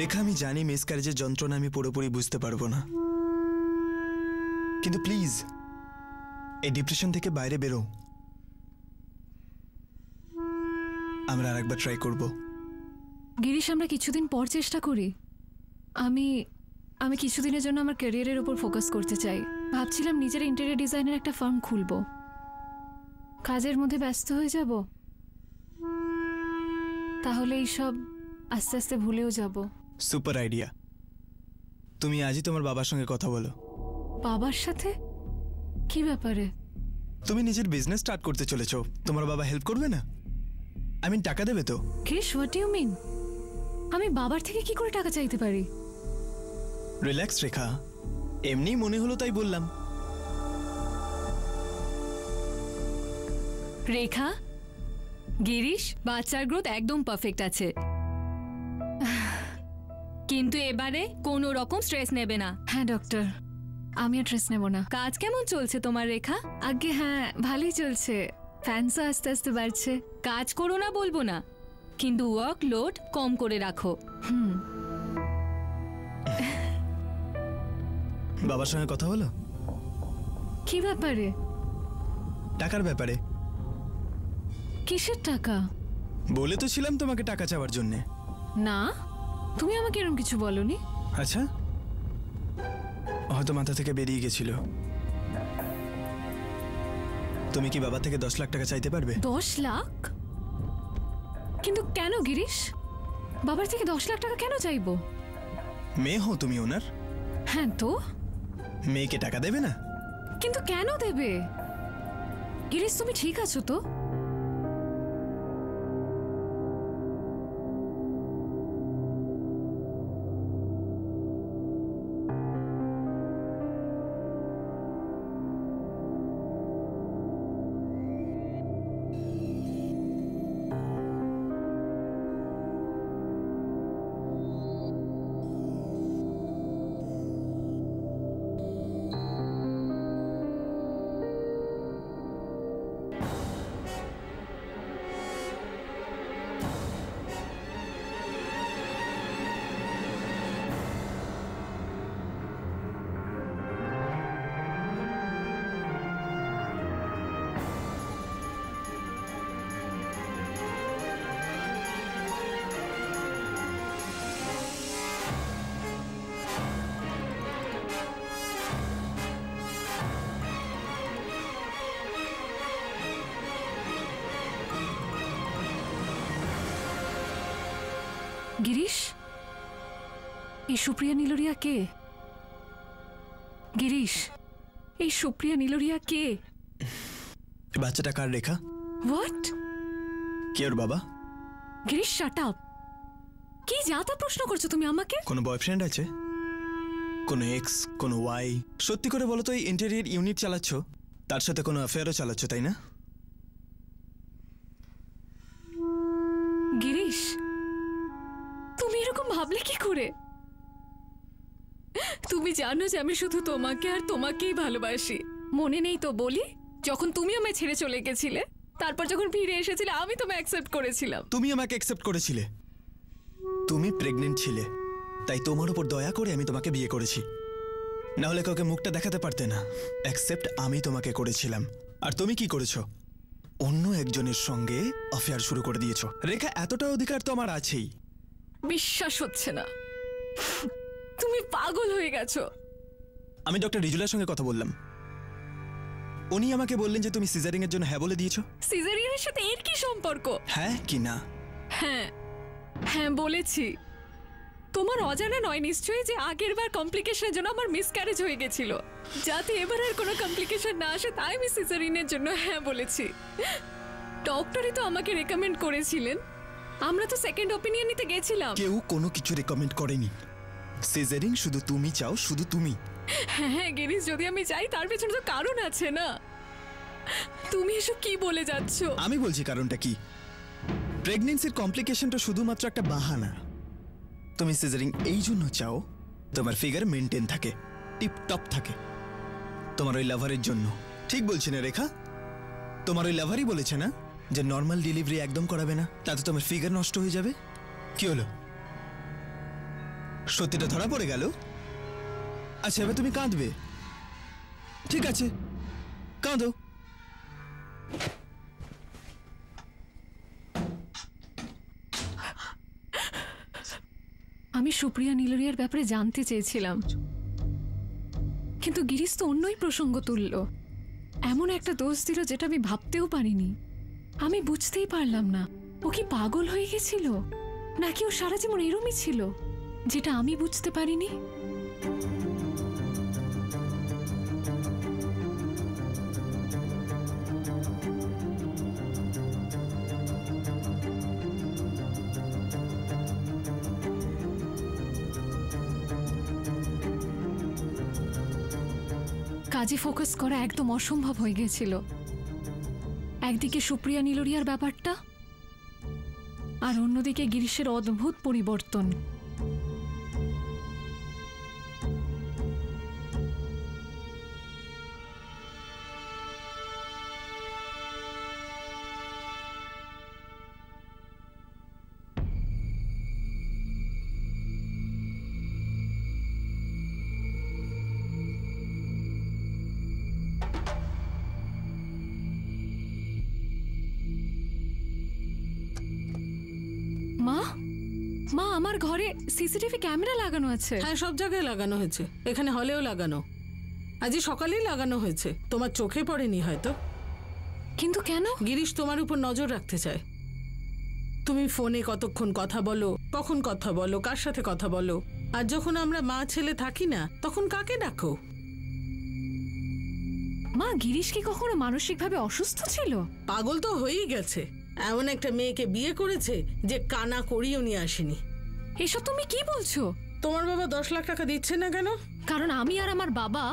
রেখা, আমি জানি মিসক্যারেজের যন্ত্রণা আমি পুরোপুরি বুঝতে পারবো না, কিন্তু প্লিজ এই ডিপ্রেশন থেকে বাইরে বেরো। আমরা আরেকবার ট্রাই করব। গিরিশ, আমরা কিছুদিন পর চেষ্টা করি। আমি আমি কিছুদিনের জন্য আমার ক্যারিয়ারের উপর ফোকাস করতে চাই। ভাবছিলাম নিজের ইন্টেরিয়র ডিজাইনের একটা ফার্ম খুলব, কাজের মধ্যে ব্যস্ত হয়ে যাব, তাহলে এইসব আস্তে আস্তে ভুলেও যাব। Super idea. তুমি আজই তোমার বাবার সঙ্গে কথা বলো। বাবার সাথে? কি ব্যাপারে? তুমি নিজের বিজনেস স্টার্ট করতে চলেছো, তোমার বাবা হেল্প করবে না? টাকা দেবে তো? Krish, what you mean? আমি বাবার থেকে কি করে টাকা চাইতে পারি? রিল্যাক্স রেখা, এমনি মনে হলো তাই বললাম। রেখা, গিরিশ, বাচ্চার গ্রোথ একদম পারফেক্ট আছে, কিন্তু এবারে কোনো রকম স্ট্রেস নেবে না। হ্যাঁ ডক্টর, আমি আর স্ট্রেস নেব না। কাজ কেমন চলছে তোমার রেখা? আগে হ্যাঁ, ভালোই চলছে, ফ্যান্সও আস্তে আস্তে বাড়ছে। কাজ করো না বলবো না, কিন্তু ওয়ার্কলোড কম করে রাখো। বাবার সঙ্গে কথা হলো? কি ব্যাপারে? টাকার ব্যাপারে। কিসের টাকা? বলে তো ছিলাম তোমাকে টাকা চাওয়ার জন্যে। না, তুমি আমাকে এরকম কিছু বলনি। আচ্ছা, হয়তো মাথা থেকে বেরিয়ে গেছিল। তুমি কি বাবা থেকে 10 লাখ টাকা চাইতে পারবে? 10 লাখ? কিন্তু কেন গিরিশ, বাবার থেকে 10 লাখ টাকা কেন চাইবো? মেয়ে হও তুমি ওনার। হ্যাঁ তো? মেয়েকে টাকা দেবে না? কিন্তু কেন দেবে? গিরিশ, তুমি ঠিক আছো তো? গিরিশ, এই সুপ্রিয়া নীলরিয়া কে? গিরিশ, এই সুপ্রিয়া নীলরিয়া কে? বাচ্চাটা কার রেখা? হোয়াট? কে ওর বাবা? Girish, shut up. কি যা তা প্রশ্ন করছো তুমি আমাকে? কোনো বয়ফ্রেন্ড আছে? কোনো এক্স, কোনো ওয়াই? সত্যি করে বলো তো, এই ইন্টেরিয়র ইউনিট চালাচ্ছ, তার সাথে কোনো অ্যাফেয়ারও চালাচ্ছ, তাই না? গিরিশ, তুমি এরকম ভাবলে কি করে? তুমি জানো যে আমি শুধু তোমাকে আর তোমাকেই ভালোবাসি। মনে নেই তো বলি, যখন তুমি আমায় ছেড়ে চলে গেছিলে, তারপর যখন ফিরে এসেছিলে আমি তোমায় অ্যাকসেপ্ট করেছিলাম। তুমি আমাকে অ্যাকসেপ্ট করেছিলে। তুমি প্রেগনেন্ট ছিলে, তাই তোমার উপর দয়া করে আমি তোমাকে বিয়ে করেছি। না হলে কাউকে মুখটা দেখাতে পারতে না। অ্যাকসেপ্ট আমি তোমাকে করেছিলাম। আর তুমি কি করেছো? অন্য একজনের সঙ্গে অ্যাফেয়ার শুরু করে দিয়েছো। রেখা, এতটা অধিকার তো আমার আছেই। বিশ্বাস হচ্ছে না, তুমি পাগল হয়ে গেছো। আমি ডক্টর রিজুলার সঙ্গে কথা বললাম, উনি আমাকে বললেন যে তুমি সিজারিং এর জন্য হ্যাঁ বলে দিয়েছো। সিজারিয়ানের সাথে এর কি সম্পর্ক? হ্যাঁ কি না? হ্যাঁ হ্যাঁ বলেছি। তোমার অজানা নয় নিশ্চয়ই যে আগের বার কমপ্লিকেশনের জন্য আমার মিসক্যারেজ হয়ে গেছিল। যাতে এবার আর কোনো কমপ্লিকেশন না আসে তাই আমি সিজারিনের জন্য হ্যাঁ বলেছি। ডক্টরই তো আমাকে রেকমেন্ড করেছিলেন। আমরা তো সেকেন্ড অপিনিয়ন নিতে গেছিলাম। কেউ কোনো কিছু রেকমেন্ড করেনি। সিজারিং শুধু তুমি চাও, শুধু তুমি। হ্যাঁ গিরিশ, যদি আমি চাই তার পেছনে তো কারণ আছে না। তুমি এসব কি বলে যাচ্ছ? আমি বলছি কারণটা কি। প্রেগন্যান্সির কমপ্লিকেশনটা শুধুমাত্র একটা বাহানা। তুমি সিজারিং এই জন্য চাও তোমার ফিগার মেনটেন থাকে, টিপটপ থাকে, তোমার ওই লাভারের জন্য। ঠিক বলছি না রেখা? তোমার ওই লাভারই বলেছে না যে নর্মাল ডেলিভারি একদম করাবে না, তাতে তোমার ফিগার নষ্ট হয়ে যাবে। কি হলো? সত্যিটা ধরা পড়ে গেল। আচ্ছা এবার তুমি কাঁদবে, ঠিক আছে কাঁদো। আমি সুপ্রিয়া নীলরিয়ার ব্যাপারে জানতে চেয়েছিলাম, কিন্তু গিরিশ তো অন্যই প্রসঙ্গ তুলল, এমন একটা দোষ দিল যেটা আমি ভাবতেও পারিনি। আমি বুঝতেই পারলাম না ও কি পাগল হয়ে গেছিল নাকি ও সারা জীবন এরমই ছিল, যেটা আমি বুঝতে পারিনি। কাজে ফোকাস করা একদম অসম্ভব হয়ে গেছিল। একদিকে সুপ্রিয়া নীলরিয়ার ব্যাপারটা, আর অন্যদিকে গিরিশের অদ্ভুত পরিবর্তন। মা, মা আমার ঘরে সিসিটিভি ক্যামেরা লাগানো আছে। হ্যাঁ, সব জায়গায় লাগানো হয়েছে, এখানে হলেও লাগানো, আজই সকালেই লাগানো হয়েছে। তোমার চোখে পড়েনি হয়তো। কিন্তু কেন? গিরিশ তোমার উপর নজর রাখতে চায়। তুমি ফোনে কতক্ষণ কথা বলো, কখন কথা বলো, কার সাথে কথা বলো, আর যখন আমরা মা ছেলে থাকি না তখন কাকে ডাকো? মা, গিরিশ কি কখনো মানসিকভাবে অসুস্থ ছিল? পাগল তো হয়েই গেছে, এমন একটা মেয়েকে বিয়ে করেছে যে কানা করিও নিয়ে আসেনি। এসব তুমি কি বলছো? তোমার বাবা 10 লাখ টাকা দিচ্ছে না কেন? কারণ আমি আর আমার বাবা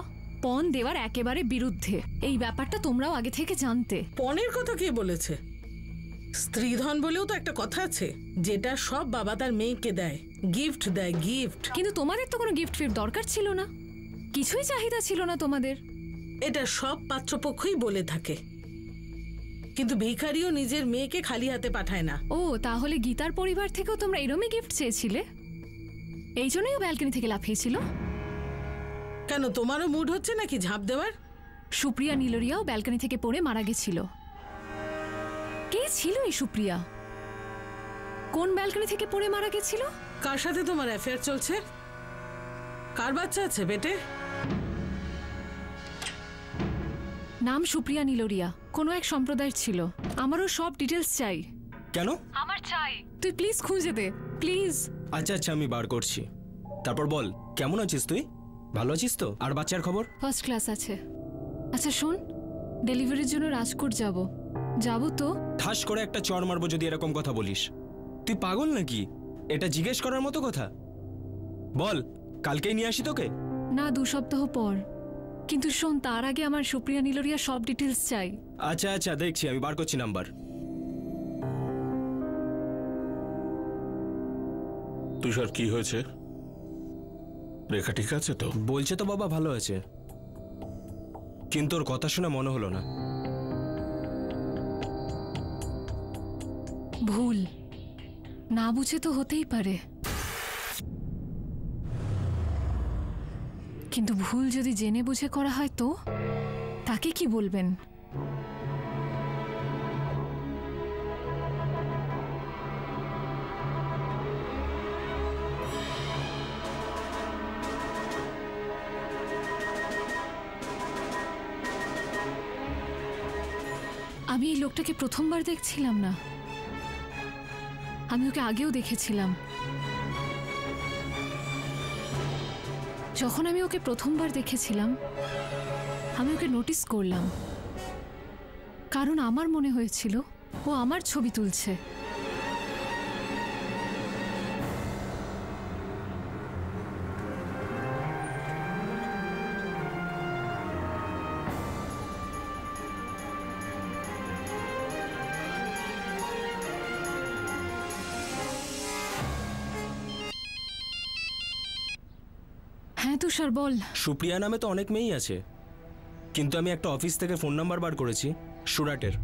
পণ দেওয়ার একেবারে বিরুদ্ধে। এই ব্যাপারটা তোমরাও আগে থেকে জানতে। পণের কথা কে বলেছে? স্ত্রীধন বলেও তো একটা কথা আছে, যেটা সব বাবা তার মেয়েকে দেয়, গিফট দেয়, গিফট। কিন্তু তোমাদের তো কোনো গিফট ফিফট দরকার ছিল না, কিছুই চাহিদা ছিল না তোমাদের। এটা সব পাত্রপক্ষই বলে থাকে, কিন্তু ভিখারিও নিজের মেয়েকে খালি হাতে পাঠায় না। ও, তাহলে গীতার পরিবার থেকেও তোমরা এরমই গিফট চেয়েছিলে? এই জন্যই ও ব্যালকনি থেকে লাফিয়েছিল? কেন, তোমারও মুড হচ্ছে নাকি ঝাঁপ দেওয়ার? সুপ্রিয়া নীলরিয়াও ব্যালকনি থেকে পড়ে মারা গেছিল। কে ছিল এই সুপ্রিয়া? কোন ব্যালকনি থেকে পড়ে মারা গেছিল? কার সাথে তোমার অ্যাফেয়ার চলছে? কার বাচ্চা আছে পেটে? নাম সুপ্রিয়া নীলরিয়া, কোনো এক সম্প্রদায়ের ছিল। আমারও সব ডিটেলস চাই। কেন? আমার চাই, তুই প্লিজ খুঁজে দে, প্লিজ। আচ্ছা আচ্ছা, আমি বার করছি। তারপর বল, কেমন আছিস তুই? ভালো আছিস তো? আর বাচ্চার খবর? ফার্স্ট ক্লাস আছে। আচ্ছা শোন, ডেলিভারির জন্য রাজকোট যাব তো? ঠাস করে একটা চড় মারবো যদি এরকম কথা বলিস। তুই পাগল নাকি? এটা জিজ্ঞেস করার মতো কথা? বল, কালকেই নিয়ে আসি তোকে? না, 2 সপ্তাহ পর। কিন্তু শোন, তার আগে আমার সুপ্রিয়া নীলরিয়া সব ডিটেলস চাই। আচ্ছা আচ্ছা, দেখছি, আমি বার করছি নাম্বার। তুষার, কি হয়েছে? রেখা ঠিক আছে তো? বলছে তো বাবা ভালো আছে, কিন্তু ওর কথা শুনে মনে হলো না। ভুল না বুঝে তো হতেই পারে, কিন্তু ভুল যদি জেনে বুঝে করা হয় তো তাকে কি বলবেন? আমি এই লোকটাকে প্রথমবার দেখছিলাম না, আমি ওকে আগেও দেখেছিলাম। যখন আমি ওকে প্রথমবার দেখেছিলাম আমি ওকে নোটিস করলাম, কারণ আমার মনে হয়েছিল ও আমার ছবি তুলছে। হ্যাঁ তুষার, বল। সুপ্রিয়া নামে তো অনেক মেয়েই আছে, কিন্তু আমি একটা অফিস থেকে ফোন নাম্বার বার করেছি সুরাটের।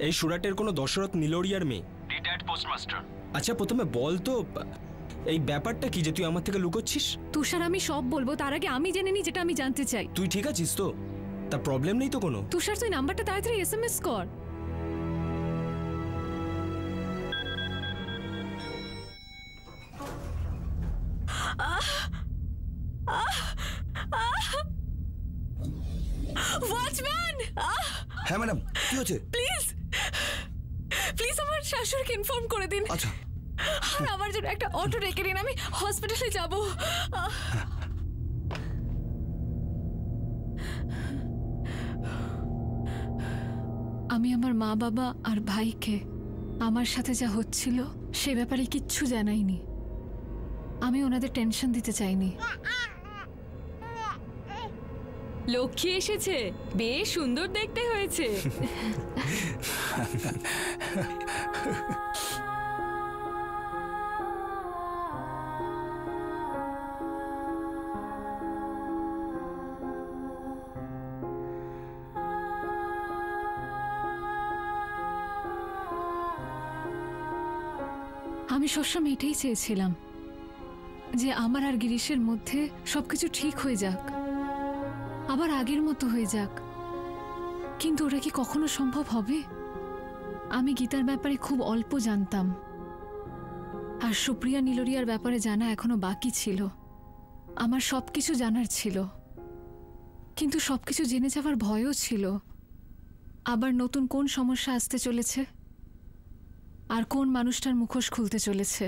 এই সুরাটের কোনো দশরথ নীলরিয়ার মেয়ে, রিটায়ার্ড পোস্টমাস্টার। আচ্ছা প্রথমে বল তো, এই ব্যাপারটা কি যে তুই আমার থেকে লুকোচ্ছিস? তুষার, আমি সব বলবো, তার আগে আমি জেনে নিই যেটা আমি জানতে চাই। তুই ঠিক আছিস তো? তার প্রবলেম নেই তো কোনো? তুষার, তুই নাম্বারটা তাড়াতাড়ি এসএমএস কর। ওয়াচম্যান! হ্যাঁ ম্যাডাম, কি হচ্ছে? প্লিজ প্লিজ আমার শাশুড়িকে ইনফর্ম করে দিন। আচ্ছা, আর আমার জন্য একটা অটো ডেকে নিন, আমি হসপিটালে যাব। আমি আমার মা বাবা আর ভাইকে আমার সাথে যা হচ্ছিল সে ব্যাপারে কিচ্ছু জানাইনি। আমি ওনাদের টেনশন দিতে চাইনি। লক্ষ্মী এসেছে, বেশ সুন্দর দেখতে হয়েছে। আমি সবসময় এটাই চেয়েছিলাম যে আমার আর গিরিশের মধ্যে সবকিছু ঠিক হয়ে যাক, আবার আগের মতো হয়ে যাক। কিন্তু ওটা কি কখনো সম্ভব হবে? আমি গীতার ব্যাপারে খুব অল্প জানতাম, আর সুপ্রিয়া নীলরিয়ার ব্যাপারে জানা এখনো বাকি ছিল। আমার সবকিছু জানার ছিল, কিন্তু সবকিছু জেনে যাওয়ার ভয়ও ছিল। আবার নতুন কোন সমস্যা আসতে চলেছে, আর কোন মানুষটার মুখোশ খুলতে চলেছে।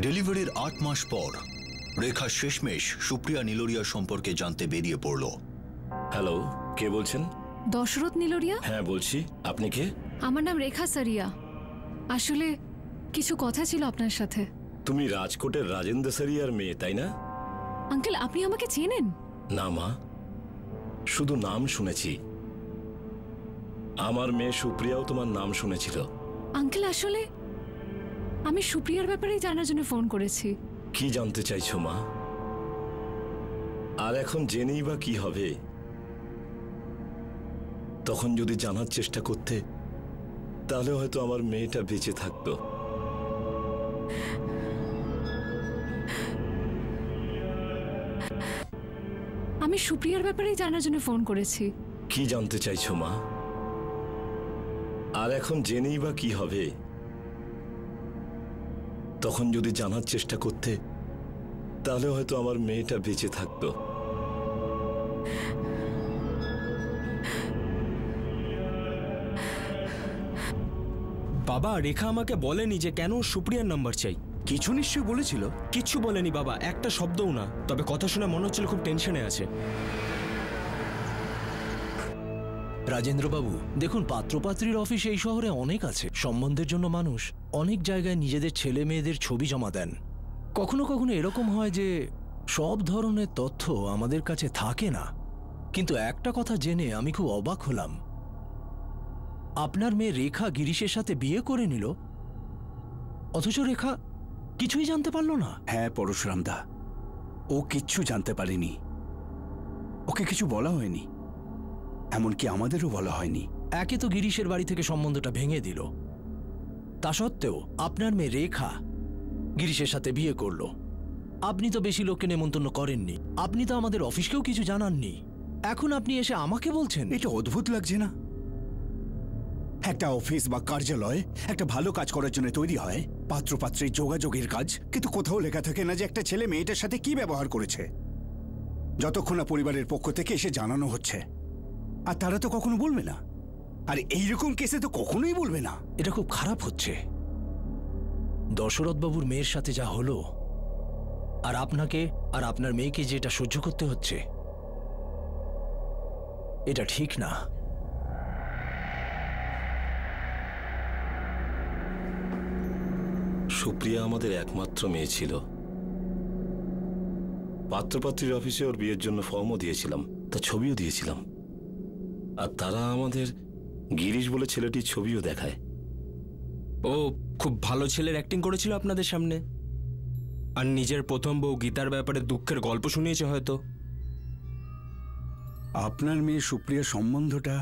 ডেলিভারির 8 মাস পর রেখা শেষমেশ সুপ্রিয়া নীলরিয়া সম্পর্কে জানতে বেরিয়ে পড়ল। হ্যালো, কে বলছেন? দশরথ নীলরিয়া? হ্যাঁ বলছি, আপনি কে? আমার নাম রেখা সারিয়া। আসলে কিছু কথা ছিল আপনার সাথে। তুমি রাজকোটের রাজেন্দ্র সারিয়ার মেয়ে, তাই না? আঙ্কেল, আপনি আমাকে চেনেন? না মা, শুধু নাম শুনেছি। আমার মেয়ে সুপ্রিয়াও তোমার নাম শুনেছিল। আঙ্কেল, আসলে আমি সুপ্রিয়ার ব্যাপারেই জানার জন্য ফোন করেছি। কি জানতে চাইছো মা? আর এখন জেনেই বা কি হবে? তখন যদি জানার চেষ্টা করতে, তাহলে হয়তো আমার মেয়েটা বেঁচে থাকতো। আমি সুপ্রিয়ার ব্যাপারেই জানার জন্য ফোন করেছি। কি জানতে চাইছো মা? আর এখন জেনেই বা কি হবে? তখন যদি জানার চেষ্টা করতে, তাহলে হয়তো আমার মেয়েটা বেঁচে থাকতো। বাবা, রেখা আমাকে বলেনি যে কেন সুপ্রিয়ার নাম্বার চাই। কিছু নিশ্চয়ই বলেছিল। কিচ্ছু বলেনি বাবা, একটা শব্দও না। তবে কথা শুনে মনে হচ্ছিল খুব টেনশনে আছে। রাজেন্দ্রবাবু, দেখুন, পাত্রপাত্রীর অফিস এই শহরে অনেক আছে। সম্বন্ধের জন্য মানুষ অনেক জায়গায় নিজেদের ছেলে মেয়েদের ছবি জমা দেন। কখনো কখনো এরকম হয় যে সব ধরনের তথ্য আমাদের কাছে থাকে না। কিন্তু একটা কথা জেনে আমি খুব অবাক হলাম, আপনার মেয়ে রেখা গিরিশের সাথে বিয়ে করে নিল, অথচ রেখা কিছুই জানতে পারল না। হ্যাঁ পরশুরাম দা, ও কিচ্ছু জানতে পারেনি। ওকে কিছু বলা হয়নি, এমনকি আমাদেরও বলা হয়নি। একে তো গিরিশের বাড়ি থেকে সম্বন্ধটা ভেঙে দিল, তা সত্ত্বেও আপনার মেয়ে রেখা গিরিশের সাথে বিয়ে করলো। আপনি তো বেশি লোককে নেমন্তন্ন করেননি, আপনি তো আমাদের অফিসকেও কিছু জানাননি। এখন আপনি এসে আমাকে বলছেন? এটা অদ্ভুত লাগছে না? একটা অফিস বা কার্যালয় একটা ভালো কাজ করার জন্য তৈরি হয়, পাত্রপাত্রীর যোগাযোগের কাজ, কিন্তু কোথাও লেখা থাকে না যে একটা ছেলে মেয়েটার সাথে কি ব্যবহার করেছে, যতক্ষণ না পরিবারের পক্ষ থেকে এসে জানানো হচ্ছে। আর তারা তো কখনো বলবে না, আর এইরকম কেসে তো কখনোই বলবে না। এটা খুব খারাপ হচ্ছে। দশরথবাবুর মেয়ের সাথে যা হলো, আর আপনাকে আর আপনার মেয়েকে যেটা সহ্য করতে হচ্ছে, এটা ঠিক না। সুপ্রিয়া আমাদের একমাত্র মেয়ে ছিল। পাত্রপাত্রীর অফিসে ওর বিয়ের জন্য ফর্মও দিয়েছিলাম, তা ছবিও দিয়েছিলাম। আর তারা আমাদের গিরিশ বলে ছেলেটির ছবিও দেখায়। ও খুব ভালো ছেলের অ্যাক্টিং করেছিল আপনাদের সামনে, আর নিজের প্রথম বউ গীতার ব্যাপারে দুঃখের গল্প শুনিয়েছে হয়তো। আপনার মেয়ে সুপ্রিয়ার সম্বন্ধটা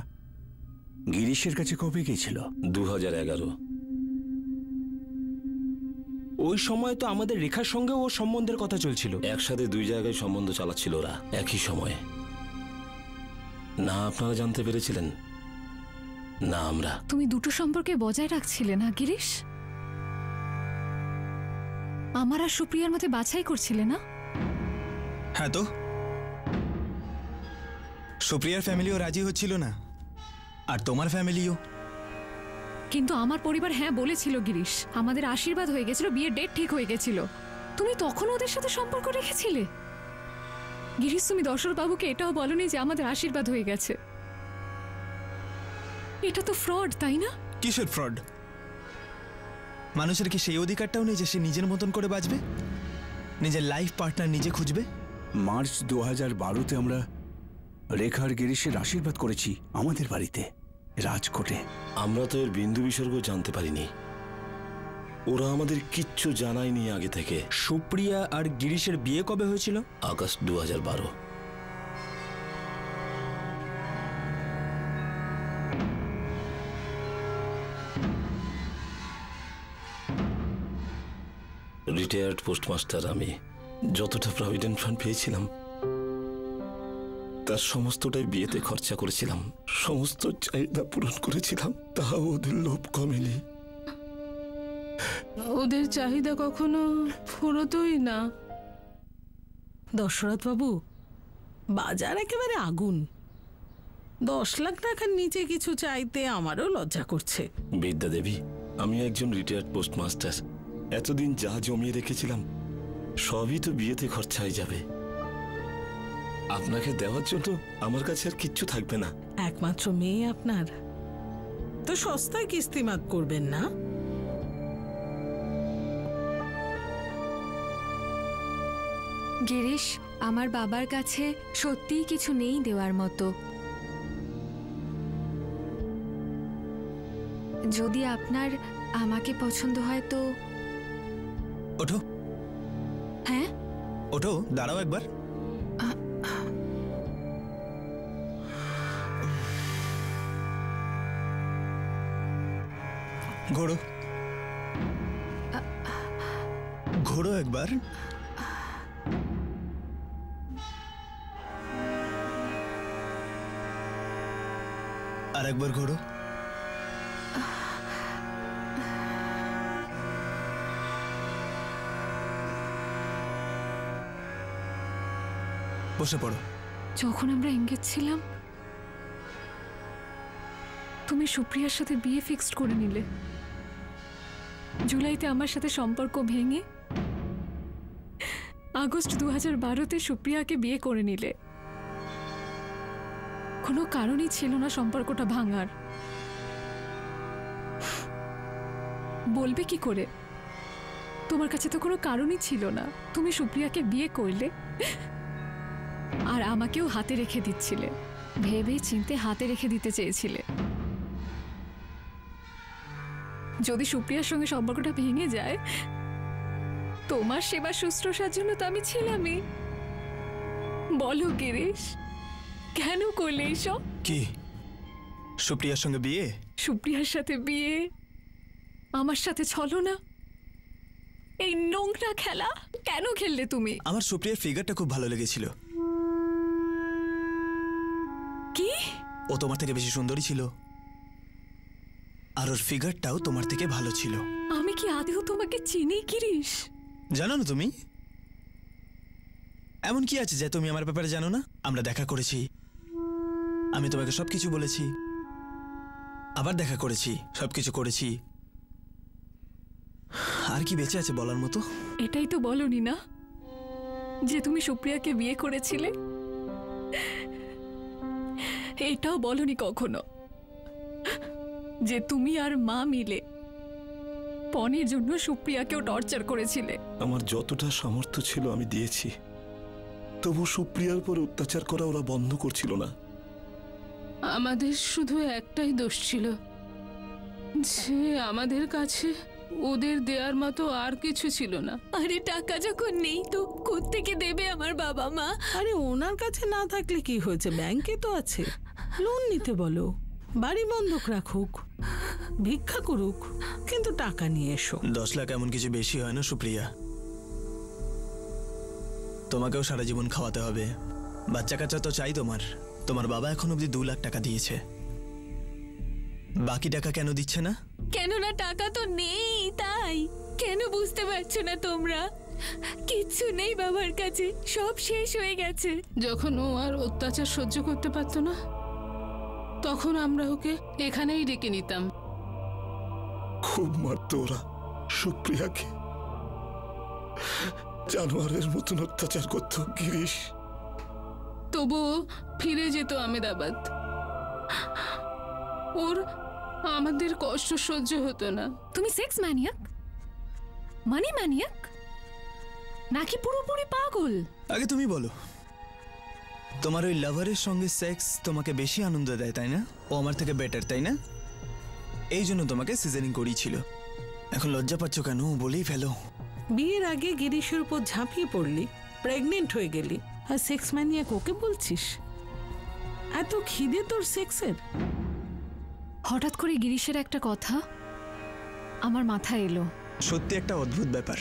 গিরিশের কাছে কবে গিয়েছিল? 2011। ওই সময় তো আমাদের রেখার সঙ্গে ওর সম্বন্ধের কথা চলছিল। একসাথে দুই জায়গায় সম্বন্ধ চালাচ্ছিল ওরা একই সময়ে। না আপনারা জানতে পেরেছিলেন, না আমরা। তুমি দুটো সম্পর্কে বজায় রাখছিলে না গিরিশ? আমার আর সুপ্রিয়ার মধ্যে বাছাই করছিলে না? হ্যাঁ, তো সুপ্রিয়ার ফ্যামিলিও রাজি হচ্ছিল না, আর তোমার ফ্যামিলিও। কিন্তু আমার পরিবার হ্যাঁ বলেছিল গিরিশ, আমাদের আশীর্বাদ হয়ে গেছিল, বিয়ের ডেট ঠিক হয়ে গেছিল। তুমি তখন ওদের সাথে সম্পর্ক রেখেছিলে? গিরিশ, তুমি দশরথ বাবুকে এটাও বলনি যে আমাদের আশীর্বাদ হয়ে গেছে। এটা তো ফ্রড, তাই না? কিসের ফ্রড? মানুষের কি সেই অধিকারটাও নেই যে সে নিজের মতন করে বাঁচবে, নিজের লাইফ পার্টনার নিজে খুঁজবে? মার্চ 2012-তে আমরা রেখার গিরিশের আশীর্বাদ করেছি আমাদের বাড়িতে, রাজকোটে। আমরা তো এর বিন্দু বিসর্গ জানতে পারিনি, ওরা আমাদের কিচ্ছু জানায়নি আগে থেকে। সুপ্রিয়া আর গিরিশের বিয়ে কবে হয়েছিল? আগস্ট 2012। রিটায়ার্ড পোস্টমাস্টার আমি। যতটা প্রভিডেন্ট ফান্ড পেয়েছিলাম তার সমস্তটাই বিয়েতে খরচা করেছিলাম, সমস্ত চাহিদা পূরণ করেছিলাম, তাও ওদের লোভ কমেনি। ওদের চাহিদা কখনো ফুরোতই না। দশরথ বাবু, বাজার একেবারে আগুন। 10 লাখ টাকার নিচে কিছু চাইতে আমারও লজ্জা করছে। বিদ্যা দেবী, আমি একজন রিটায়ার্ড পোস্টমাস্টার। এতদিন যা জমিয়ে রেখেছিলাম সবই তো বিয়েতে খরচা হয়ে যাবে। আপনাকে দেওয়ার জন্য আমার কাছে আর কিচ্ছু থাকবে না। একমাত্র মেয়ে আপনার, তো সস্তায় কিস্তিমাত করবেন না? গিরিশ, আমার বাবার কাছে সত্যিই কিছু নেই দেওয়ার মতো। যদি আপনার আমাকে পছন্দ হয় তো। ওঠো। হ্যাঁ, ওঠো, দাঁড়াও একবার। ঘোড়ো, ঘোড়ো একবার। আর একবার ঘোড়ো। বসে পড়ো। যখন আমরা এঙ্গেজ ছিলাম তুমি সুপ্রিয়ার সাথে বিয়ে ফিক্সড করে নিলে। জুলাইতে আমার সাথে সম্পর্ক ভেঙে আগস্ট 2012-তে সুপ্রিয়াকে বিয়ে করে নিলে। কোনো কারণই ছিল না সম্পর্কটা ভাঙার। বলবে কি করে? তোমার কাছে তো কোনো কারণই ছিল না। তুমি সুপ্রিয়াকে বিয়ে করলে আর আমাকেও হাতে রেখে দিচ্ছিলে, ভেবে চিনতে হাতে রেখে দিতে চেয়েছিলে। যদি সুপ্রিয়ার সঙ্গে সম্পর্কটা ভেঙে যায়, তোমার সেবা শুশ্রূষার জন্য তো আমি ছিলামই। বলো গিরিশ, কেন করলে এইসব? কি সুপ্রিয়ার সঙ্গে বিয়ে? সুপ্রিয়ার সাথে বিয়ে, আমার সাথে ছলনা, এই নোংরা খেলা কেন খেললে তুমি? আমার সুপ্রিয়ার ফিগারটা খুব ভালো লেগেছিল। কি? ও তোমার থেকে বেশি সুন্দরী ছিল, আর ওর ফিগারটাও তোমার থেকে ভালো ছিল। আমি কি আদেও তোমাকে চিনি গিরিশ? জানো না তুমি? এমন কি আছে যে তুমি আমার ব্যাপারে জানো না? আমরা দেখা করেছি, আমি তোমাকে সবকিছু বলেছি, আবার দেখা করেছি, সবকিছু করেছি। আর কি বেঁচে আছে বলার মতো? এটাই তো বলনি না যে তুমি সুপ্রিয়াকে বিয়ে করেছিলে? এটাও বলনি কখনো যে তুমি আর মা মিলে পনের জন্য সুপ্রিয়াকেও টর্চার করেছিলে। আমার যতটা সামর্থ্য ছিল আমি দিয়েছি, তবু সুপ্রিয়ার পর অত্যাচার করা ওরা বন্ধ করছিল না। আমাদের শুধু একটাই দোষ ছিল যে আমাদের কাছে ওদের দেওয়ার মতো আর কিছু ছিল না। আরে টাকা যখন নেই তো কোত্থেকে দেবে আমার বাবা মা? আরে ওনার কাছে না থাকলে কি হয়েছে, ব্যাংকে তো আছে, লোন নিতে বলো, বাড়ি বন্ধক রাখুক। ভিক্ষা করুক, কিন্তু টাকা নিয়ে এসো। 10 লাখ এমন কিছু বেশি হয় না সুপ্রিয়া। তোমাকেও সারা জীবন খাওয়াতে হবে, বাচ্চা কাচ্চা তো চাই তোমার। তোমার বাবা এখন অব্দি 2 লাখ টাকা দিয়েছে, বাকি টাকা কেন দিচ্ছে না? কেননা টাকা তো নেই, তাই। কেন বুঝতে পারছো না তোমরা? কিচ্ছু নেই বাবার কাছে, সব শেষ হয়ে গেছে। যখন ও আর অত্যাচার সহ্য করতে পারতো না, তখন আমরা ওকে এখানেই ডেকে নিতাম। খুব মারতো ওরা সুপ্রিয়াকে, জানোয়ারের মতন অত্যাচার করতো গিরিশ। তবুও ফিরে যেত আমেদাবাদ। ওর আমাদের কষ্ট সহ্য হতো না। তুমি সেক্স ম্যানিয়াক, মানি ম্যানিয়াক, নাকি পুরোপুরি পাগল? আগে তুমি বলো, তোমার ওই লাভারের সঙ্গে সেক্স তোমাকে বেশি আনন্দ দেয় তাই না? ও আমার থেকে বেটার তাই না? এই জন্য তোমাকে সিজারিং করিয়েছিল। এখন লজ্জা পাচ্ছ কেন? বলেই ফেলো। বিয়ের আগে গিরিশের উপর ঝাঁপিয়ে পড়লি, প্রেগনেন্ট হয়ে গেলি, আর সেক্স ম্যানিয়াক ওকে বলছিস? এত খিদে তোর সেক্সের? হঠাৎ করে গিরিশের একটা কথা আমার মাথায় এলো। সত্যি একটা অদ্ভুত ব্যাপার,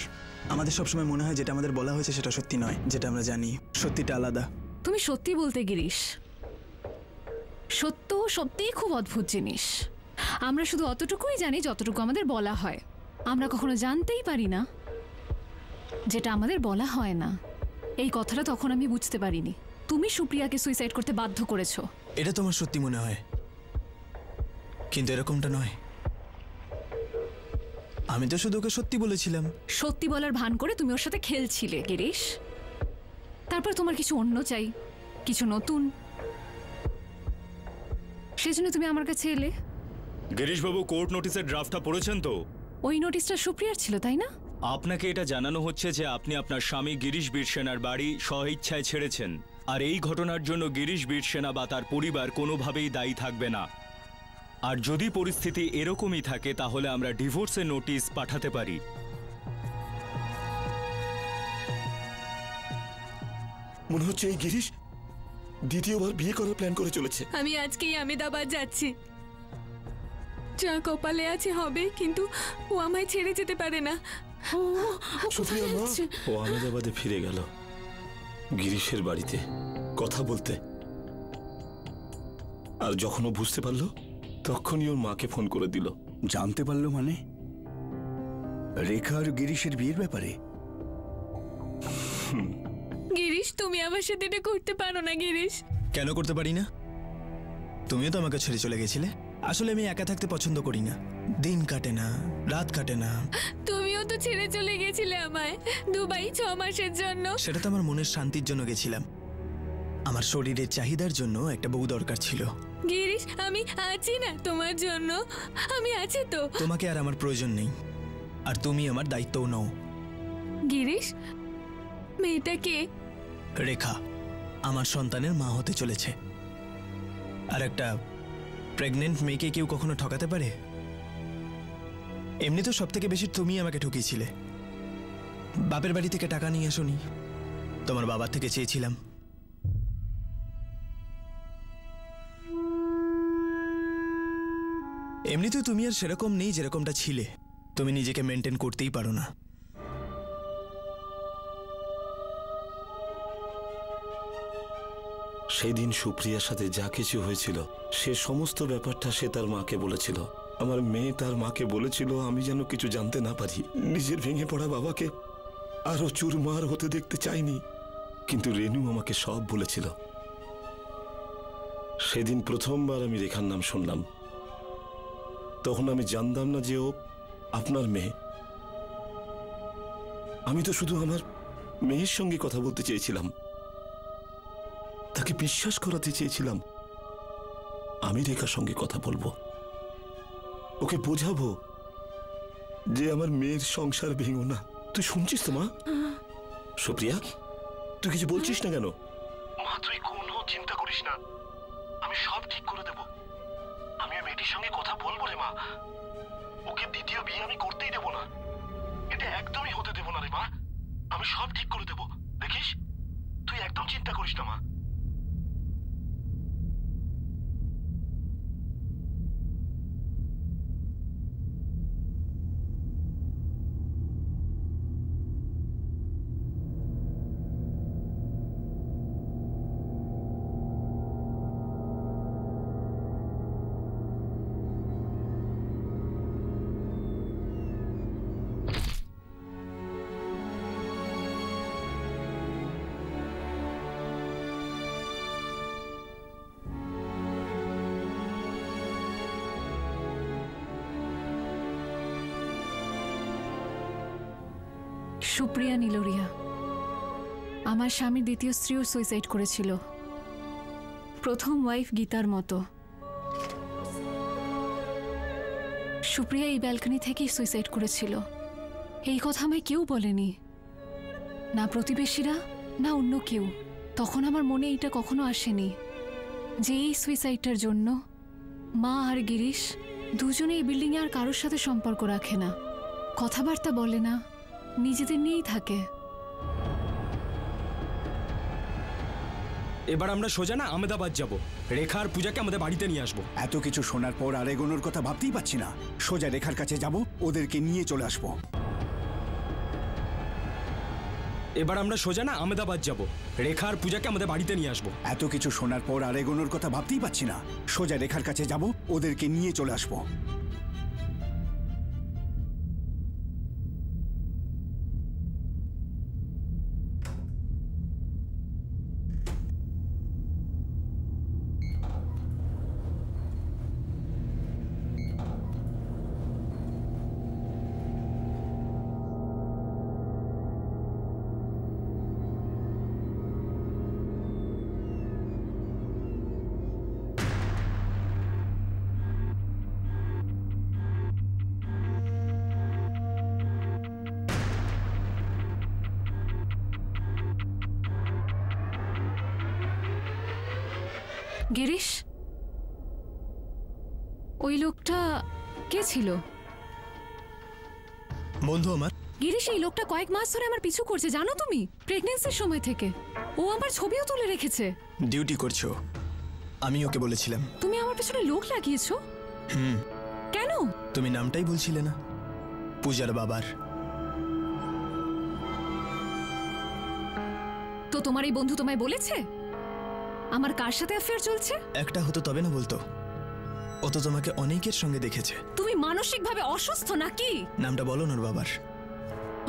আমাদের সবসময় মনে হয় যেটা আমাদের বলা হয়েছে সেটা সত্যি নয়, যেটা আমরা জানি সত্যিটা আলাদা। তুমি সত্যি বলতে গিরিশ, সত্য সত্যিই খুব অদ্ভুত জিনিস। আমরা শুধু অতটুকুই জানি যতটুকু আমাদের বলা হয়। আমরা কখনো জানতেই পারি না যেটা আমাদের বলা হয় না। এই কথাটা তখন আমি বুঝতে পারিনি। তুমি সুপ্রিয়াকে সুইসাইড করতে বাধ্য করেছো। এটা তোমার সত্যি মনে হয়, কিন্তু এরকমটা নয়। আমি তো শুধু ওকে সত্যি বলেছিলাম। সত্যি বলার ভান করে তুমি ওর সাথে খেলছিলে গিরিশ। তারপর তোমার কিছু অন্য চাই, কিছু নতুন, সেজন্য তুমি আমার কাছে এলে। গিরিশবাবু, কোর্ট নোটিশের ড্রাফটটা পড়েছেন তো? ওই নোটিশটা সুপ্রিয়ার ছিল তাই না? আপনাকে এটা জানানো হচ্ছে যে আপনি আপনার স্বামী গিরিশ বীরসেনার বাড়ি স্বইচ্ছায় ছেড়েছেন, আর এই ঘটনার জন্য গিরিশ বীরসেনা বা তার পরিবার কোনোভাবেই দায়ী থাকবে না। আর যদি পরিস্থিতি এরকমই থাকে তাহলে আমরা ডিভোর্সের নোটিশ পাঠাতে পারি। মনে হচ্ছে এই গিরিশ দ্বিতীয়বার বিয়ে করার প্ল্যান করে চলেছে। আমি আজকেই আমেদাবাদ যাচ্ছি। যা কপালে আছে হবে, কিন্তু ও আমায় ছেড়ে যেতে পারে না। সুপ্রিয়া মা, ও আমেদাবাদে ফিরে গেল গিরিশের বাড়িতে কথা বলতে। আর যখন ও বুঝতে পারলো তখনই ওর মাকে ফোন করে দিল। জানতে পারলো মানে? রেখা আর গিরিশের বিয়ের ব্যাপারে? গিরিশ, তুমি আমার সাথে এটা করতে পারো না গিরিশ। কেন করতে পারি না? তুমিও তো আমাকে ছেড়ে চলে গেছিলে। আসলে আমি একা থাকতে পছন্দ করি না, দিন কাটে না, রাত কাটে না। তুমিও তো ছেড়ে চলে গেছিলে আমায় দুবাই 6 মাসের জন্য। সেটা তো আমার মনের শান্তির জন্য গেছিলাম। আমার শরীরের চাহিদার জন্য একটা বউ দরকার ছিল। গিরিশ, আমি আছি না তোমার জন্য? আমি আছি তো। তোমাকে আর আমার প্রয়োজন নেই, আর তুমি আমার দায়িত্বও নও। গিরিশ, মেয়েটা কে? রেখা আমার সন্তানের মা হতে চলেছে। আর একটা প্রেগনেন্ট মেয়েকে কেউ কখনো ঠকাতে পারে? এমনি তো সব থেকে বেশি তুমি আমাকে ঠকিয়েছিলে। বাপের বাড়ি থেকে টাকা নিয়ে আসোনি, তোমার বাবার থেকে চেয়েছিলাম। এমনিতেও তুমি আর সেরকম নেই যেরকমটা ছিলে। তুমি নিজেকে মেনটেন করতেই পারো না। সেদিন সুপ্রিয়ার সাথে যা কিছু হয়েছিল সে সমস্ত ব্যাপারটা সে তার মাকে বলেছিল। আমার মেয়ে তার মাকে বলেছিল আমি যেন কিছু জানতে না পারি। নিজের ভেঙে পড়া বাবাকে আরো চুরমার হতে দেখতে চাইনি, কিন্তু রেনু আমাকে সব বলেছিল। সেদিন প্রথমবার আমি রেখার নাম শুনলাম, তখন আমি জানতাম না যে ও আপনার মেয়ে। আমি তো শুধু আমার মেয়ের সঙ্গে কথা বলতে চেয়েছিলাম, তাকে বিশ্বাস করাতে চেয়েছিলাম আমি রেখার সঙ্গে কথা বলবো, ওকে বোঝাবো যে আমার মেয়ের সংসার ভেঙো না। তুই শুনছিস তো মা? সুপ্রিয়া, তুই কিছু বলছিস না কেন? মা, তুই কোনো চিন্তা করিস না, আমি সব ঠিক করে দেব। আমি ওই মেয়েটির সঙ্গে কথা বলবো রে মা। ওকে দ্বিতীয় বিয়ে আমি করতেই দেব না, এটা একদমই হতে দেব না রে মা। আমি সব ঠিক করে দেব, দেখিস। তুই একদম চিন্তা করিস না মা। সুপ্রিয়া নীলোরিয়া আমার স্বামীর দ্বিতীয় স্ত্রীও সুইসাইড করেছিল, প্রথম ওয়াইফ গীতার মতো। সুপ্রিয়া এই ব্যালকনি থেকেই সুইসাইড করেছিল। এই কথা আমায় কেউ বলেনি, না প্রতিবেশীরা না অন্য কেউ। তখন আমার মনে এটা কখনো আসেনি যে এই সুইসাইডটার জন্য মা আর গিরিশ দুজনে এই বিল্ডিংয়ে আর কারোর সাথে সম্পর্ক রাখে না, কথাবার্তা বলে না, নিজেদের নিয়েই থাকে। এবার আমরা সোজা না আহমেদাবাদ যাব, রেখা আর পূজাকে আমাদের বাড়িতে নিয়ে আসবো। এত কিছু শোনার পর আর এগোনোর কথা ভাবতেই পাচ্ছি না। সোজা রেখার কাছে যাব, ওদেরকে নিয়ে চলে আসবো। এবার আমরা সোজা না আহমেদাবাদ যাব, রেখা আর পূজাকে আমাদের বাড়িতে নিয়ে আসবো। এত কিছু শোনার পর আর এগোনোর কথা ভাবতেই পাচ্ছি না। সোজা রেখার কাছে যাব, ওদেরকে নিয়ে চলে আসবো। গিরিশ, ওই লোকটা কে ছিল? বন্ধু আমার। গিরিশ, এই লোকটা কয়েক মাস ধরে আমার পিছু করছে, জানো তুমি? প্রেগন্যান্সির সময় থেকে ও আমার ছবিও তুলে রেখেছে। ডিউটি করছো, আমি ওকে বলেছিলাম। তুমি আমার পেছনে লোক লাগিয়েছো? কেন? তুমি নামটাই বলছিলে না, পূজার বাবার। তো তোমার এই বন্ধু তোমায় বলেছে আমার কার সাথে অ্যাফেয়ার চলছে? একটা হতো তবে না বলতো, ও তো তোমাকে অনেকের সঙ্গে দেখেছে। তুমি মানসিকভাবে অসুস্থ নাকি? নামটা বলো ওর বাবার।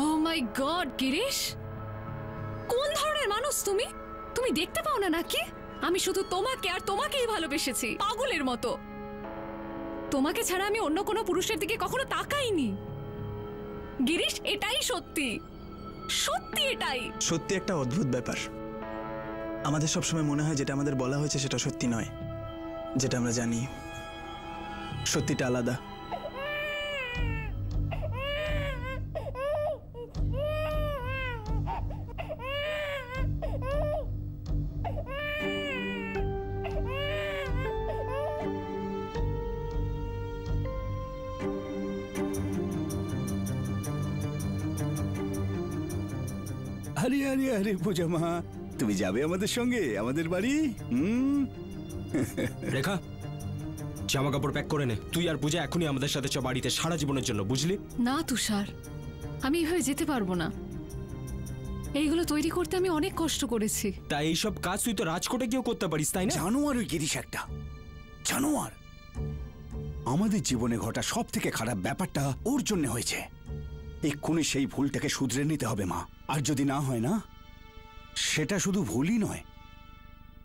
ও মাই গড গিরিশ, কোন ধরনের মানুষ তুমি? তুমি দেখতে পাও না নাকি আমি শুধু তোমাকে আর তোমাকেই ভালোবেসেছি পাগলের মতো? তোমাকে ছাড়া আমি অন্য কোনো পুরুষের দিকে কখনো তাকাইনি। গিরিশ, এটাই সত্যি, সত্যি এটাই। সত্যি একটা অদ্ভুত ব্যাপার। আমাদের সবসময় মনে হয় যেটা আমাদের বলা হয়েছে সেটা সত্যি নয়, যেটা আমরা জানি সত্যিটা আলাদা। আরে আরে আরে পূজা মা, তুমি যাবে আমাদের সঙ্গে আমাদের বাড়ি? রেখা, জামা কাপড় প্যাক করে নে। তুই আর পূজা এখনই আমাদের সাথে চ বাড়িতে, সারা জীবনের জন্য, বুঝলি? না তুষার, আমি এভাবে যেতে পারবো না। এইগুলো তৈরি করতে আমি অনেক কষ্ট করেছি। তাই এইসব কাজ তুই তো রাজকোটে গিয়েও করতে পারিস, তাই না? জানোয়ার ওই গিরিশ একটা জানোয়ার। আমাদের জীবনে ঘটা সব থেকে খারাপ ব্যাপারটা ওর জন্য হয়েছে। এক্ষুনি সেই ভুলটাকে শুধরে নিতে হবে মা। আর যদি না হয় না, সেটা শুধু ভুলই নয়,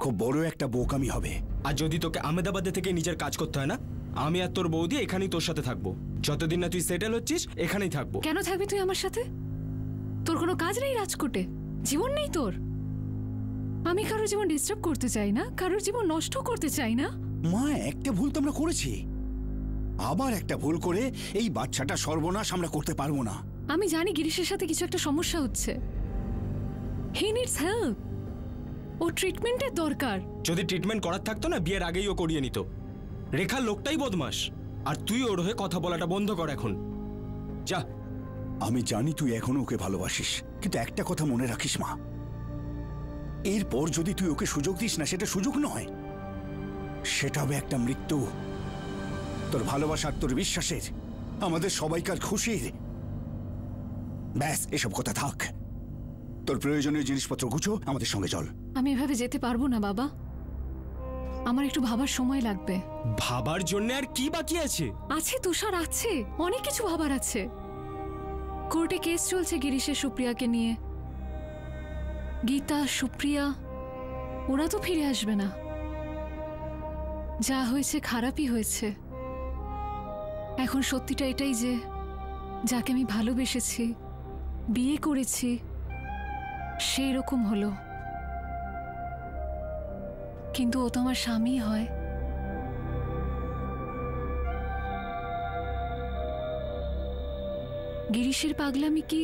খুব বড় একটা বোকামি হবে। আর যদি তোকে আহমেদাবাদে থেকে নিজের কাজ করতে হয় না, আমি আর তোর বৌদি এখানেই তোর সাথে থাকবো। যতদিন না তুই সেটেল হচ্ছিস এখানেই থাকবো। কেন থাকবি তুই আমার সাথে? তোর কোনো কাজ নেই রাজকোটে? জীবন নেই তোর? আমি কারোর জীবন ডিস্টার্ব করতে চাই না, কারোর জীবন নষ্ট করতে চাই না। মা, একটা ভুল তো আমরা করেছি, আবার একটা ভুল করে এই বাচ্চাটা সর্বনাশ আমরা করতে পারবো না। আমি জানি গিরিশের সাথে কিছু একটা সমস্যা হচ্ছে। হি নিডস হেল্প। ও ট্রিটমেন্টের দরকার। যদি ট্রিটমেন্ট করার থাকতো না, বিয়ের আগেই ও করিয়ে নিত। রেখার লোকটাই বদমাস, আর তুই ওর হয়ে কথা বলাটা বন্ধ কর এখন, যা। আমি জানি তুই এখনো ওকে ভালোবাসিস, কিন্তু একটা কথা মনে রাখিস মা, এরপর যদি তুই ওকে সুযোগ দিস না, সেটা সুযোগ নয়, সেটা হবে একটা মৃত্যু। তোর ভালোবাসার, তোর বিশ্বাসের, আমাদের সবাইকার খুশির। ব্যাস, এসব কথা থাক। তোর প্রয়োজনীয় জিনিসপত্র গুছো, আমাদের সঙ্গে চল। আমি এভাবে যেতে পারবো না বাবা, আমার একটু ভাবার সময় লাগবে। ভাবার জন্য আর কি বাকি আছে? আছে তুষার, আছে, অনেক কিছু ভাবার আছে। কোর্টে কেস চলছে গিরিশের সুপ্রিয়াকে নিয়ে। গীতা, সুপ্রিয়া, ওরা তো ফিরে আসবে না। যা হয়েছে খারাপই হয়েছে। এখন সত্যিটা এটাই যে যাকে আমি ভালোবেসেছি বিয়ে করেছি সেই রকম হলো, কিন্তু ও তো আমার স্বামী হয়। গিরিশের পাগলামি কি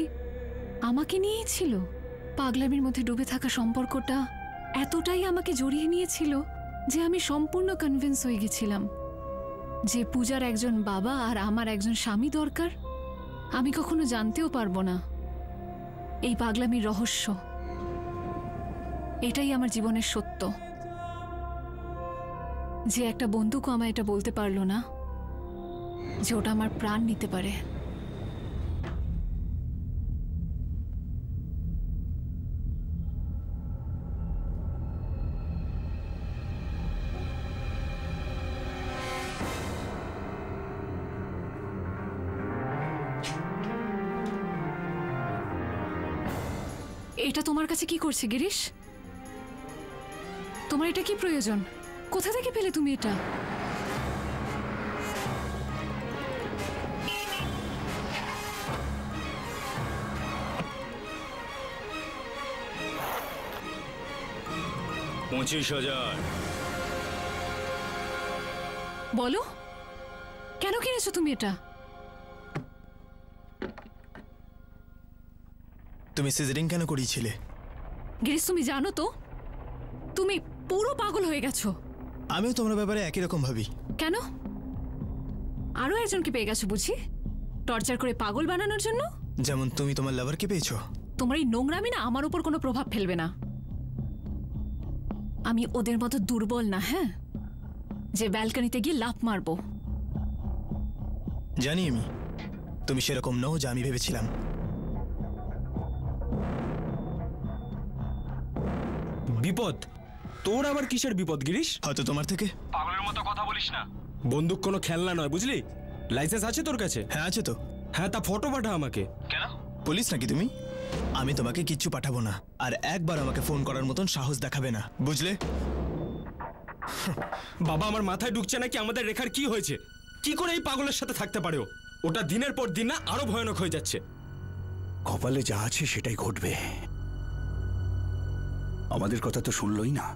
আমাকে নিয়েই ছিল? পাগলামির মধ্যে ডুবে থাকা সম্পর্কটা এতটাই আমাকে জড়িয়ে নিয়েছিল যে আমি সম্পূর্ণ কনভিন্স হয়ে গেছিলাম যে পূজার একজন বাবা আর আমার একজন স্বামী দরকার। আমি কখনো জানতেও পারবো না এই পাগলামির রহস্য। এটাই আমার জীবনের সত্য, যে একটা বন্ধুকে আমায় এটা বলতে পারলো না যে ওটা আমার প্রাণ নিতে পারে। এটা তোমার কাছে কি করছে গিরিশ? তোমার এটা কি প্রয়োজন? কোথা থেকে পেলে তুমি এটা? $25,000। বলো, কেন কিনেছো তুমি এটা? তুমি সিজারিং কেন করিয়েছিলে? গিরিশ, তুমি জানো তো তুমি পুরো পাগল হয়ে গেছো। আমিও তোমার ব্যাপারে একই রকম ভাবি। কেন? আরো একজনকে পেয়ে গেছো বুঝি টর্চার করে পাগল বানানোর জন্য? যেমন তুমি তোমার লাভারকে পেয়েছো। তোমার এই নোংরামি না আমার উপর কোনো প্রভাব ফেলবে না। আমি ওদের মতো দুর্বল না, হ্যাঁ, যে ব্যালকনিতে গিয়ে লাফ মারবো। জানি আমি তুমি সেরকম নও যা আমি ভেবেছিলাম। বিপদ? তোর আবার কিসের বিপদ গিরিশ? হয়তো তোমার থেকে। পাগলের মতো কথা বলিস না। বন্দুক কোনো খেলনা নয়, বুঝলি? লাইসেন্স আছে তোর কাছে? হ্যাঁ আছে তো। হ্যাঁ, তা ফটো পাঠা আমাকে। কেন? পুলিশ নাকি তুমি? আমি তোমাকে কিচ্ছু পাঠাবো না, আর একবার আমাকে ফোন করার মতন সাহস দেখাবে না, বুঝলে? বাবা, আমার মাথায় ঢুকছে নাকি আমাদের রেখার কি হয়েছে? কি করে এই পাগলের সাথে থাকতে পারে ও? ওটা দিনের পর দিন না আরো ভয়ানক হয়ে যাচ্ছে। কপালে যা আছে সেটাই ঘটবে। আমাদের কথা তো শুনলই না।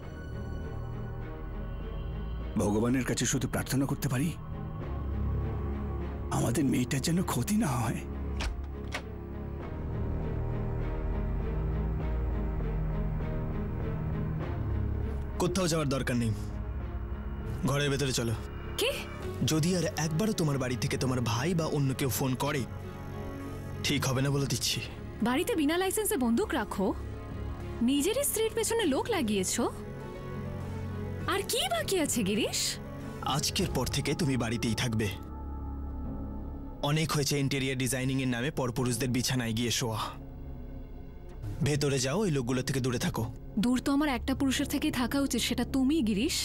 ভগবানের কাছে শুধু প্রার্থনা করতে পারি আমাদের মেয়েটার যেন ক্ষতি না হয়। কোথাও যাওয়ার দরকার নেই, ঘরের ভেতরে চলো। কি? যদি আর একবারও তোমার বাড়ি থেকে তোমার ভাই বা অন্য কেউ ফোন করে, ঠিক হবে না বলে দিচ্ছি। বাড়িতে বিনা লাইসেন্সে বন্দুক রাখো, নিজেরই স্ত্রীর পেছনে লোক লাগিয়েছো, আর কি বাকি আছে গিরিশ? আজকের পর থেকে তুমি বাড়িতেই থাকবে। অনেক হয়েছে ইন্টেরিয়ার ডিজাইনিং এর নামে পরপুরুষদের বিছানায় গিয়ে শোয়া। ভেতরে যাও, ওই লোকগুলো থেকে দূরে থাকো। দূর তো আমার একটা পুরুষের থেকেই থাকা উচিত, সেটা তুমি গিরিশ।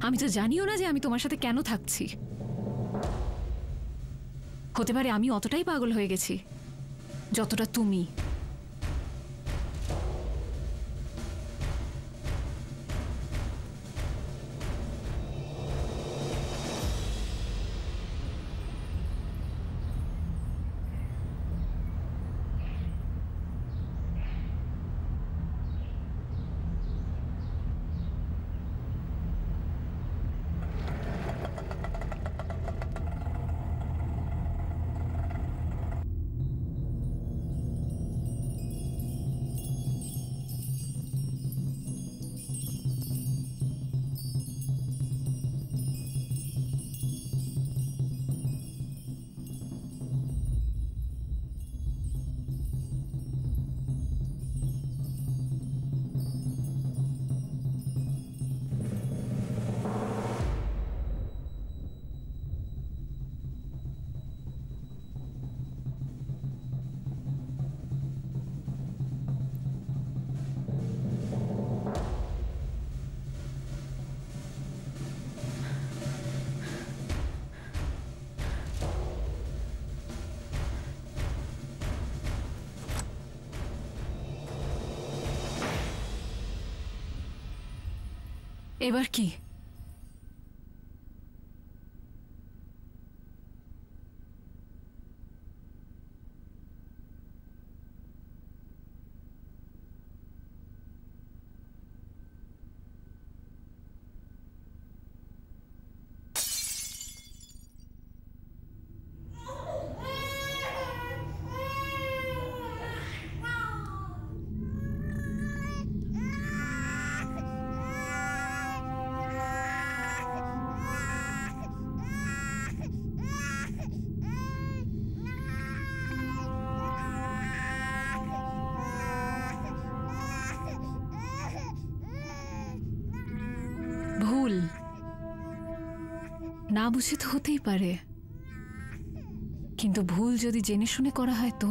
আমি তো জানিও না যে আমি তোমার সাথে কেন থাকছি। হতে পারে আমি অতটাই পাগল হয়ে গেছি যতটা তুমি। এবার কি? না বুঝে তো হতেই পারে, কিন্তু ভুল যদি জেনে শুনে করা হয় তো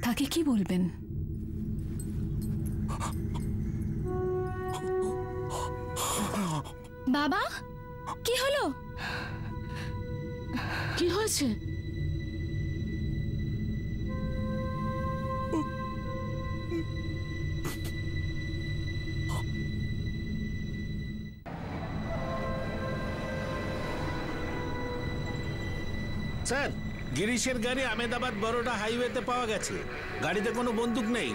তাকে কি বলবেন? বাবা, কি হলো? কি হয়েছে? স্যার, গিরিশের গাড়ি আহমেদাবাদ বরোডা হাইওয়েতে পাওয়া গেছে। গাড়িতে কোনো বন্দুক নেই।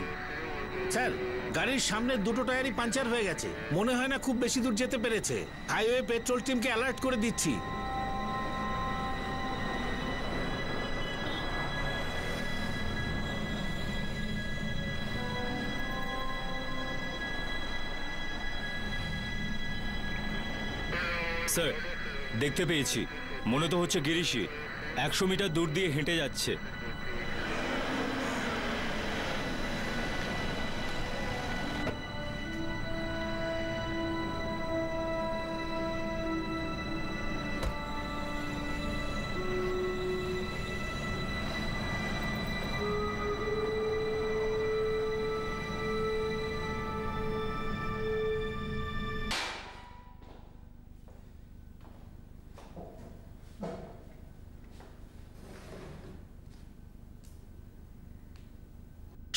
স্যার, গাড়ির সামনে দুটো টায়ারই পাঞ্চার হয়ে গেছে। মনে হয় না খুব বেশি দূর যেতে পেরেছে। হাইওয়ে পেট্রোল টিমকে অ্যালার্ট করে দিচ্ছি। স্যার, দেখতে পেয়েছি। মনে তো হচ্ছে গিরিশই 100 মিটার দূর দিয়ে হেঁটে যাচ্ছে।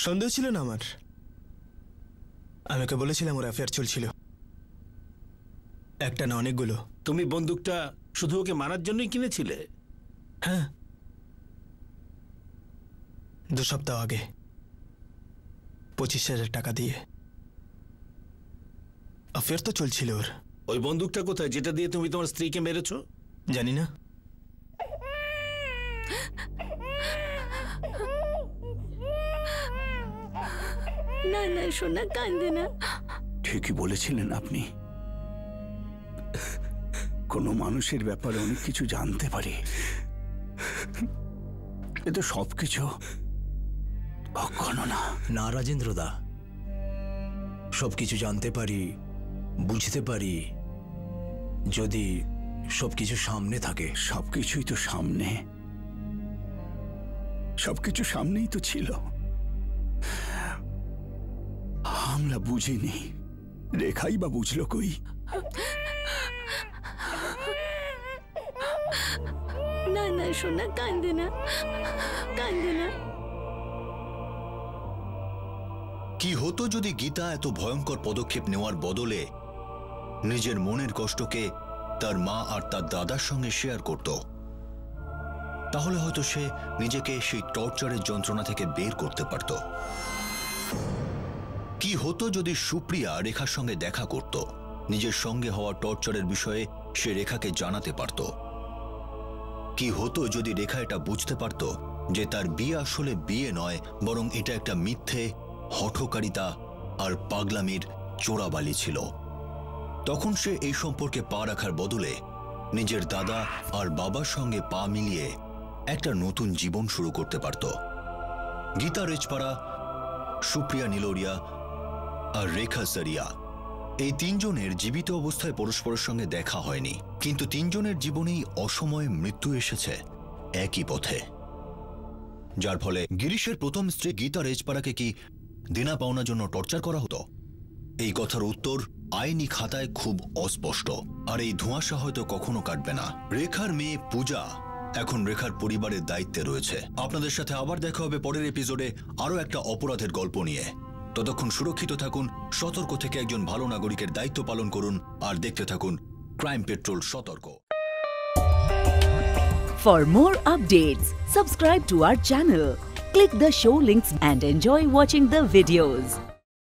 সন্দেহ ছিল না আমার। আমি ওকে বলেছিলাম ওর অ্যাফেয়ার চলছিল, একটা না অনেকগুলো। তুমি বন্দুকটা শুধু ওকে মারার জন্যই কিনেছিলে? হ্যাঁ, 2 সপ্তাহ আগে 25,000 টাকা দিয়ে। অ্যাফেয়ার তো চলছিল ওর। ওই বন্দুকটা কোথায় যেটা দিয়ে তুমি তোমার স্ত্রীকে মেরেছো? জানি না। না না সোনা, কান্দে না। ঠিকই বলেছিলেন আপনি। কোনো মানুষের ব্যাপারে অনেক কিছু জানতে পারি, এ তো সবকিছু কখনো না। না রাজেন্দ্র দা, সবকিছু জানতে পারি, বুঝতে পারি যদি সবকিছু সামনে থাকে। সবকিছুই তো সামনে, সবকিছু সামনেই তো ছিল। আমরা বুঝিনি, রেখাই বা বুঝলো কই? না না সোনা, কান্দে না, কান্দে না। কি হতো যদি গীতা এত ভয়ঙ্কর পদক্ষেপ নেওয়ার বদলে নিজের মনের কষ্টকে তার মা আর তার দাদার সঙ্গে শেয়ার করত? তাহলে হয়তো সে নিজেকে সেই টর্চারের যন্ত্রণা থেকে বের করতে পারত। কি হতো যদি সুপ্রিয়া রেখার সঙ্গে দেখা করত? নিজের সঙ্গে হওয়া টর্চারের বিষয়ে সে রেখাকে জানাতে পারত। কি হতো যদি রেখা এটা বুঝতে পারত যে তার বিয়ে আসলে বিয়ে নয়, বরং এটা একটা মিথ্যে, হঠকারিতা আর পাগলামির চোরাবালি ছিল? তখন সে এই সম্পর্কে পা রাখার বদলে নিজের দাদা আর বাবার সঙ্গে পা মিলিয়ে একটা নতুন জীবন শুরু করতে পারত। গীতা রেজপাড়া, সুপ্রিয়া নিলোরিয়া আর রেখা সারিয়া, এই 3 জনের জীবিত অবস্থায় পরস্পরের সঙ্গে দেখা হয়নি, কিন্তু 3 জনের জীবনেই অসময়ে মৃত্যু এসেছে একই পথে। যার ফলে গিরিশের প্রথম স্ত্রী গীতা রেজপাড়াকে কি দেনা পাওনার জন্য টর্চার করা হতো? এই কথার উত্তর আইনি খাতায় খুব অস্পষ্ট, আর এই ধোঁয়াশা হয়তো কখনো কাটবে না। রেখার মেয়ে পূজা এখন রেখার পরিবারের দায়িত্বে রয়েছে। আপনাদের সাথে আবার দেখা হবে পরের এপিসোডে আরও একটা অপরাধের গল্প নিয়ে। ততক্ষণ সুরক্ষিত থাকুন, সতর্ক থেকে একজন ভালো নাগরিকের দায়িত্ব পালন করুন, আর দেখতে থাকুন ক্রাইম পেট্রোল সতর্ক। For more updates, subscribe to our channel, click the show links and enjoy watching the videos.